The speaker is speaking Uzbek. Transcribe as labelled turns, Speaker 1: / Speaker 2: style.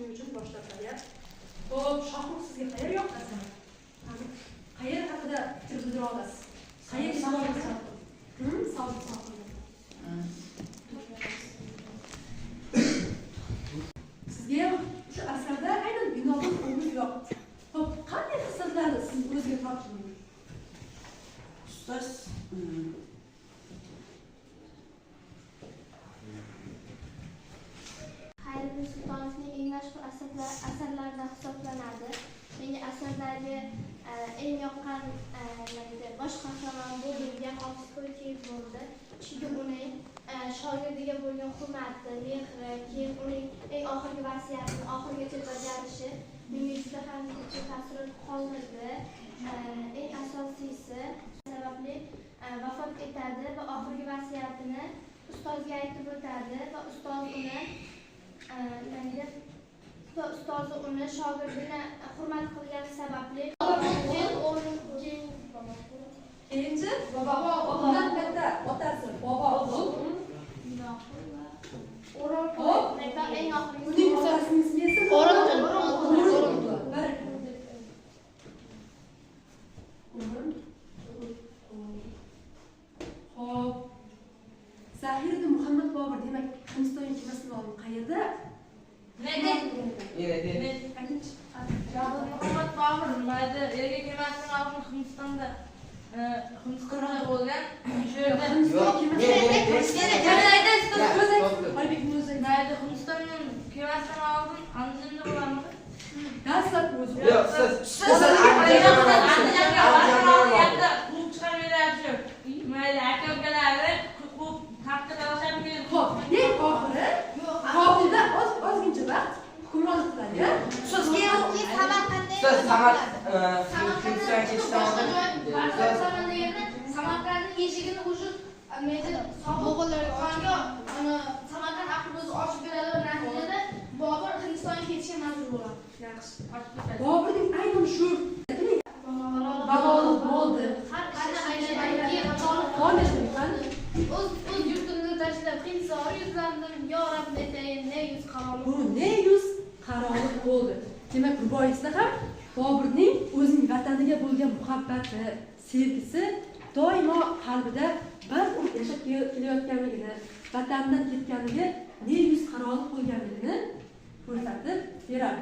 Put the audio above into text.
Speaker 1: shuning uchun boshlab qo'yar. Xo'p, Shohruh sizga qayer yoqasan? Qayer haqida fikr bildira olasiz? Qayer sohilda? Sohil. Sizga ham shu asarda aynan binoning o'rni yoqdi. Xo'p, qanday hislatlarni siz o'ziga tortdingiz?
Speaker 2: Ustoz
Speaker 3: Xayriddin Sultonovning eng mashhur asarlaridan hisoblanadi. Menga asardagi eng yoqqan bosh qahramon bo'lgan Hofiz To'ychiyev bo'ldi. Chunki uning shogirdiga bo'lgan hurmati, mehri, keyin uning eng oxirgi vasiyatini oxirigacha bajarishi menga juda ham ta'sir qoldirdi. Eng asosiysi sababli vafot etadi va oxirgi vasiyatini ustozga aytib o'tadi va ustozi uni shogirdini hurmat qilgani sababli
Speaker 1: Keyinchi undan katta otasi bobo
Speaker 3: eng oxirgi
Speaker 1: uning otasining ismi esa Xo'p, Zahiriddin Muhammad Bobur demak Hindiston kemasining olimi qayerda?
Speaker 4: Muhammad Bobur mayda erga kemasining olimi Hindistonda Hindistonda bo'lgan. Shu yerda mayda Hindistonning kemasidan oldin Andijonda bo'larmi?
Speaker 1: Dastlab o'zi.
Speaker 2: Yo'q, siz
Speaker 4: mayda aka-ukalari ko'p haqqa talashib keldi.
Speaker 1: Xo'p, eng oxiri Kobulda ozgincha vaqt hukmronlik qiladi.
Speaker 3: Samarqandning eshigini o'sha Mo'g'ullarga Samarqand ahli ochib beradi va natijada Bobur Hindistonga ketishga majbur bo'ladi.
Speaker 1: Yaxshi. Boburning aynan shu balog'at bo'ldi.
Speaker 3: O'z yurtimni tashlab Hindistonga yuzlandim. Yo Rabbim aytayin, ne yuz qarolik.
Speaker 1: Bu ne yuz qarolik bo'ldi. Demak, ruboiyasida ham Boburning o'zining vataniga bo'lgan muhabbati, sevgisi doimo qalbida bir umr yashab kelayotganligini, vatandan ketganligi ne yuz qarolik bo'lganligini ko'rsatib beradi.